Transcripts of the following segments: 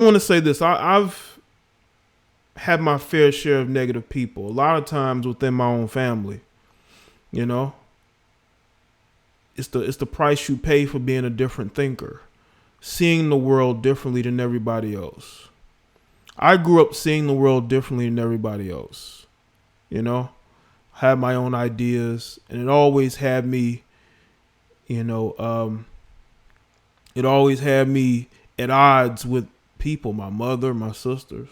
want to say this. I've had my fair share of negative people. A lot of times within my own family. You know, it's the price you pay for being a different thinker, seeing the world differently than everybody else. I grew up seeing the world differently than everybody else. You know, had my own ideas, and it always had me. It always had me at odds with people, my mother, my sisters,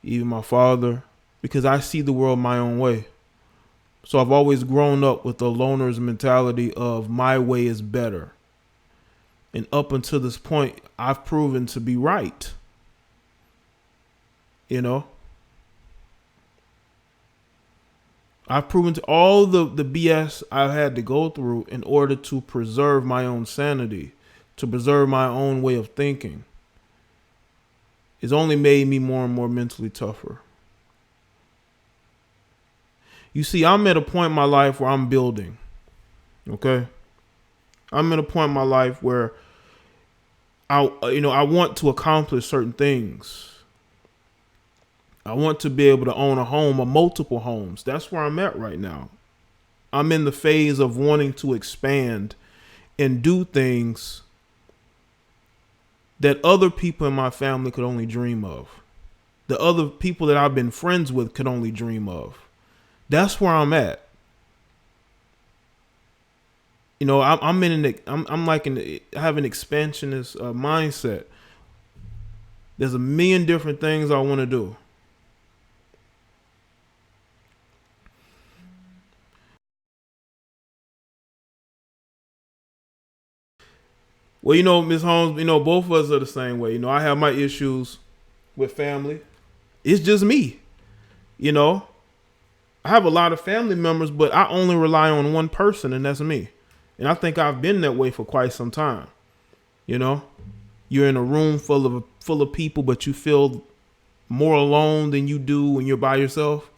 even my father, because I see the world my own way. So I've always grown up with the loner's mentality of my way is better. And up until this point, I've proven to be right. You know? I've proven to all the BS I've had to go through in order to preserve my own sanity, to preserve my own way of thinking. It's only made me more and more mentally tougher. You see, I'm at a point in my life where I'm building. Okay? I'm at a point in my life where I want to accomplish certain things. I want to be able to own a home or multiple homes. That's where I'm at right now. I'm in the phase of wanting to expand and do things that other people in my family could only dream of. The other people that I've been friends with could only dream of. That's where I'm at. You know, I have an expansionist mindset. There's a million different things I want to do. Well, Ms. Holmes, both of us are the same way. I have my issues with family. It's just me. I have a lot of family members, but I only rely on one person, and that's me. And I think I've been that way for quite some time. You're in a room full of people, but you feel more alone than you do when you're by yourself.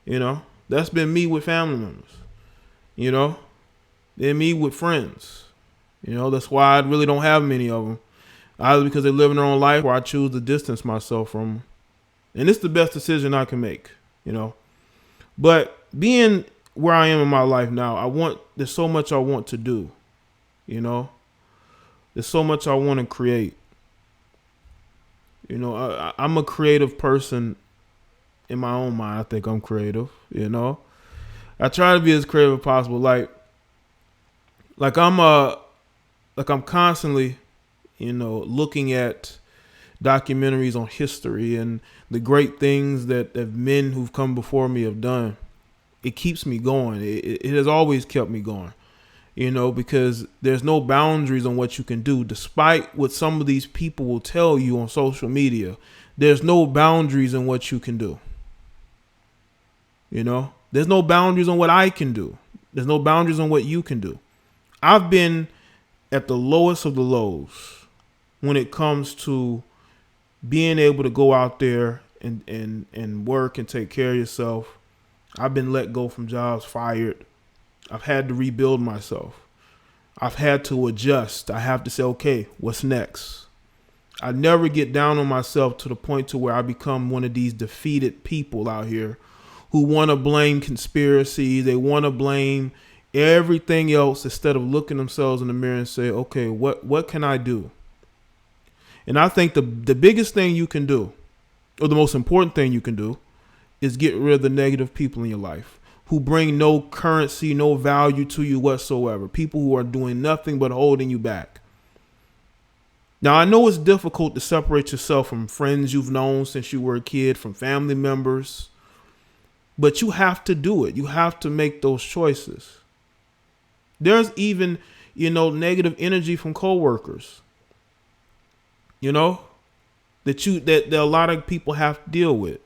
That's been me with family members. Then me with friends. That's why I really don't have many of them. Either because they live in their own life, or I choose to distance myself from them. And it's the best decision I can make. But being where I am in my life now, there's so much I want to do. There's so much I want to create. I'm a creative person in my own mind. I think I'm creative. I try to be as creative as possible. Like I'm constantly, looking at documentaries on history and the great things that men who've come before me have done. It keeps me going. It has always kept me going, because there's no boundaries on what you can do. Despite what some of these people will tell you on social media, there's no boundaries in what you can do. There's no boundaries on what I can do. There's no boundaries on what you can do. I've been at the lowest of the lows when it comes to being able to go out there and work and take care of yourself. I've been let go from jobs, fired. I've had to rebuild myself. I've had to adjust. I have to say, okay, what's next? I never get down on myself to the point to where I become one of these defeated people out here who want to blame conspiracy. They want to blame everything else instead of looking themselves in the mirror and say, okay, what can I do? And I think the biggest thing you can do, or the most important thing you can do, is get rid of the negative people in your life who bring no currency, no value to you whatsoever. People who are doing nothing but holding you back. Now, I know it's difficult to separate yourself from friends you've known since you were a kid, from family members, but you have to do it. You have to make those choices. There's even, negative energy from coworkers, that a lot of people have to deal with.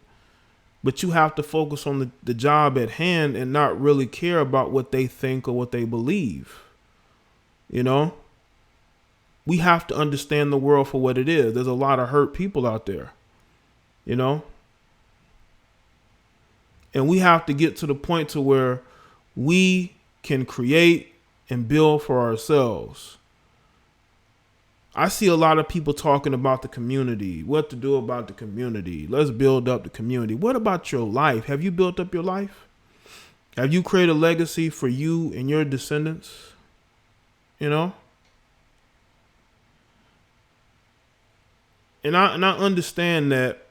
But you have to focus on the job at hand and not really care about what they think or what they believe. We have to understand the world for what it is. There's a lot of hurt people out there, and we have to get to the point to where we can create and build for ourselves. I see a lot of people talking about the community, what to do about the community. Let's build up the community. What about your life? Have you built up your life? Have you created a legacy for you and your descendants? You know? And I understand that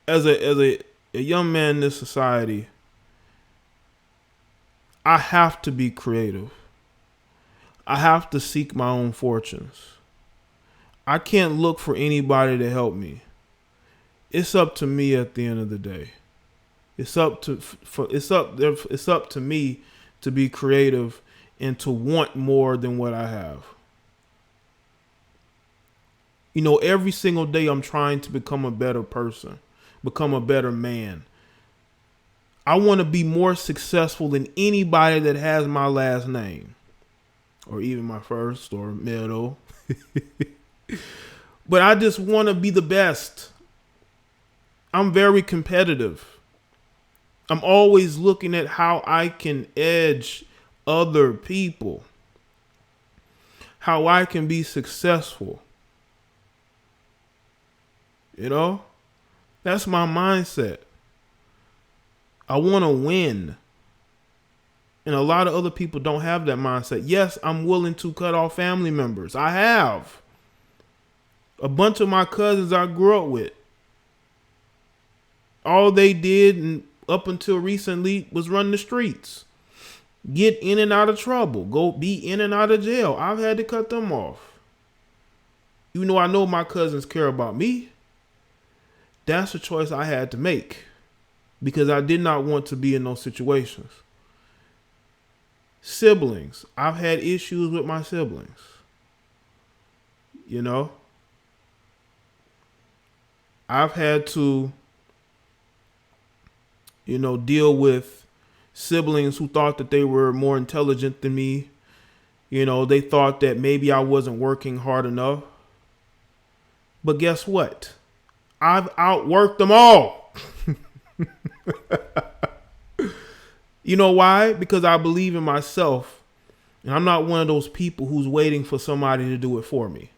as a young man in this society, I have to be creative. I have to seek my own fortunes. I can't look for anybody to help me. It's up to me at the end of the day. It's up to me to be creative and to want more than what I have. You know, every single day I'm trying to become a better person, become a better man. I want to be more successful than anybody that has my last name, or even my first or middle. But I just want to be the best. I'm very competitive. I'm always looking at how I can edge other people, how I can be successful. You know, that's my mindset. I want to win. And a lot of other people don't have that mindset. Yes, I'm willing to cut off family members. I have. A bunch of my cousins I grew up with, all they did and up until recently was run the streets, get in and out of trouble, go be in and out of jail. I've had to cut them off. Even though I know my cousins care about me, that's a choice I had to make because I did not want to be in those situations. Siblings. I've had issues with my siblings. You know? I've had to, deal with siblings who thought that they were more intelligent than me. You know, they thought that maybe I wasn't working hard enough. But guess what? I've outworked them all. You know why? Because I believe in myself. And I'm not one of those people who's waiting for somebody to do it for me.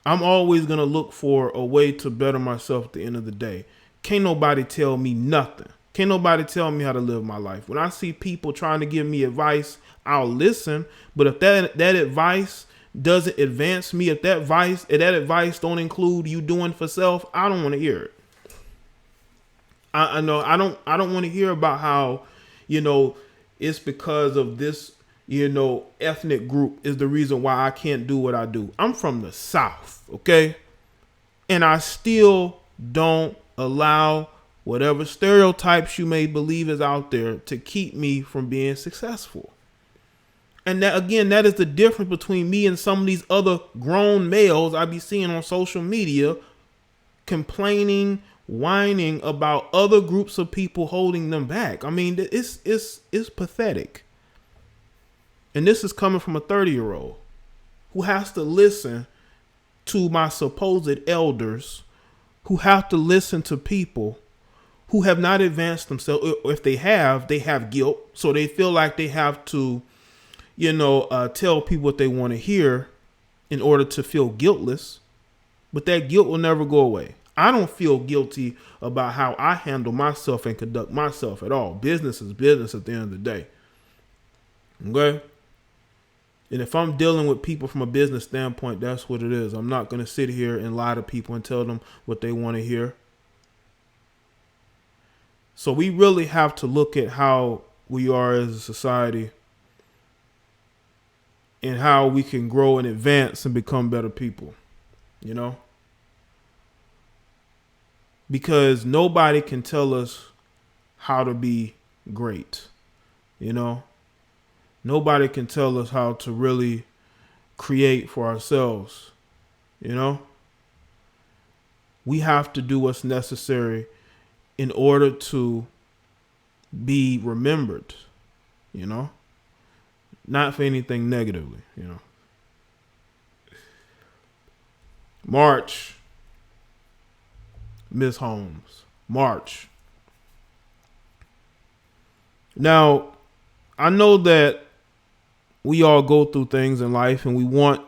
I'm always going to look for a way to better myself at the end of the day. Can't nobody tell me nothing. Can't nobody tell me how to live my life. When I see people trying to give me advice, I'll listen. But if that advice doesn't advance me, if that advice don't include you doing for self, I don't want to hear it. I know I don't want to hear about how, it's because of this, ethnic group is the reason why I can't do what I do. I'm from the South, okay? And I still don't allow whatever stereotypes you may believe is out there to keep me from being successful. And that, again, that is the difference between me and some of these other grown males I be seeing on social media complaining, whining about other groups of people holding them back. I mean, it's pathetic. And this is coming from a 30-year-old who has to listen to my supposed elders, who have to listen to people who have not advanced themselves. If they have guilt. So they feel like they have to, tell people what they want to hear in order to feel guiltless. But that guilt will never go away. I don't feel guilty about how I handle myself and conduct myself at all. Business is business at the end of the day. Okay? And if I'm dealing with people from a business standpoint, that's what it is. I'm not going to sit here and lie to people and tell them what they want to hear. So we really have to look at how we are as a society and how we can grow and advance and become better people, Because nobody can tell us how to be great, Nobody can tell us how to really create for ourselves, We have to do what's necessary in order to be remembered, Not for anything negatively, March. Miss Holmes. March. Now, I know that we all go through things in life and we want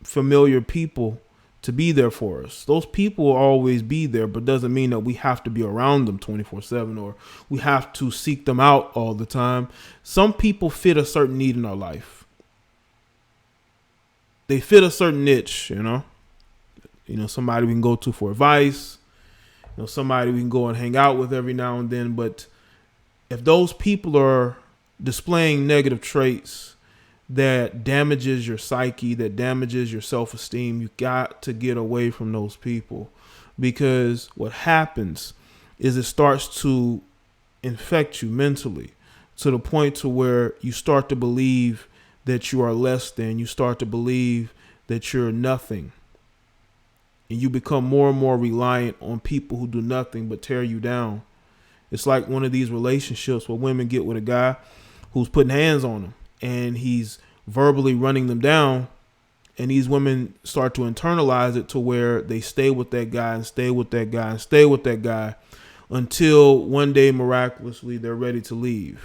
familiar people to be there for us. Those people will always be there, but doesn't mean that we have to be around them 24/7 or we have to seek them out all the time. Some people fit a certain need in our life. They fit a certain niche, you know. Somebody we can go to for advice, somebody we can go and hang out with every now and then. But if those people are displaying negative traits that damages your psyche, that damages your self-esteem, you got to get away from those people, because what happens is it starts to infect you mentally to the point to where you start to believe that you are less than, you start to believe that you're nothing. And you become more and more reliant on people who do nothing but tear you down. It's like one of these relationships where women get with a guy who's putting hands on them and he's verbally running them down. And these women start to internalize it to where they stay with that guy and stay with that guy and stay with that guy until one day, miraculously, they're ready to leave.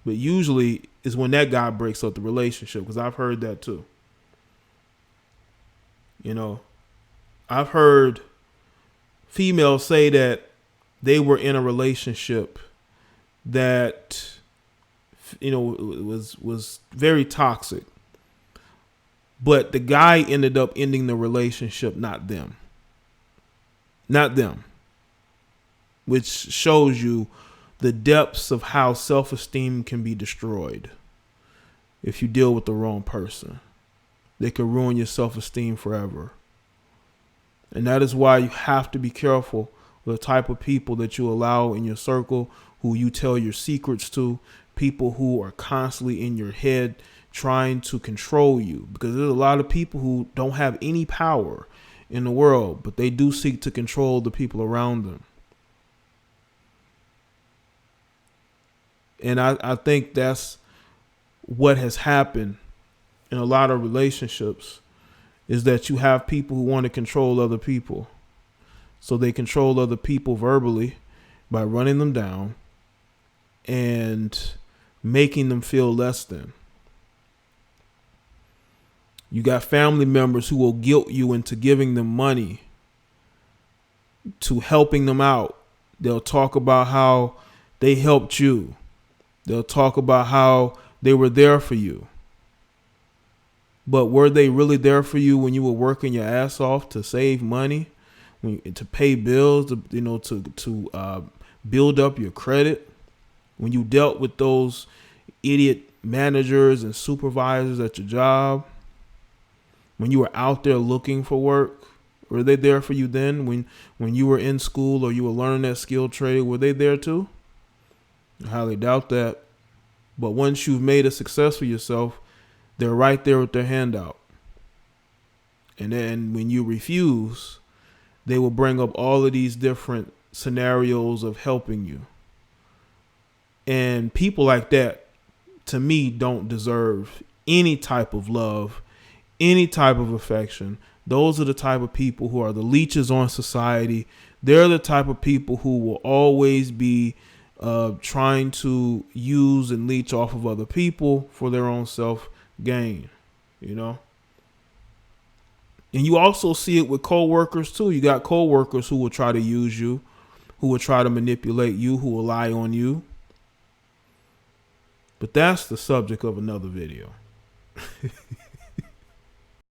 But usually is when that guy breaks up the relationship, because I've heard that too. I've heard females say that they were in a relationship that, was very toxic, but the guy ended up ending the relationship, not them, which shows you the depths of how self-esteem can be destroyed if you deal with the wrong person. They could ruin your self-esteem forever. And that is why you have to be careful with the type of people that you allow in your circle, who you tell your secrets to, people who are constantly in your head trying to control you. Because there's a lot of people who don't have any power in the world, but they do seek to control the people around them. And I think that's what has happened in a lot of relationships, is that you have people who want to control other people. So they control other people verbally by running them down and making them feel less than. You got family members who will guilt you into giving them money, to helping them out. They'll talk about how they helped you. They'll talk about how they were there for you. But were they really there for you when you were working your ass off to save money, to pay bills, to build up your credit? When you dealt with those idiot managers and supervisors at your job, when you were out there looking for work, were they there for you then? When you were in school or you were learning that skill trade, were they there too? I highly doubt that. But once you've made a success for yourself, they're right there with their hand out. And then when you refuse, they will bring up all of these different scenarios of helping you. And people like that, to me, don't deserve any type of love, any type of affection. Those are the type of people who are the leeches on society. They're the type of people who will always be trying to use and leech off of other people for their own self-gain, And you also see it with co-workers too. You got co-workers who will try to use you, who will try to manipulate you, who will lie on you. But that's the subject of another video.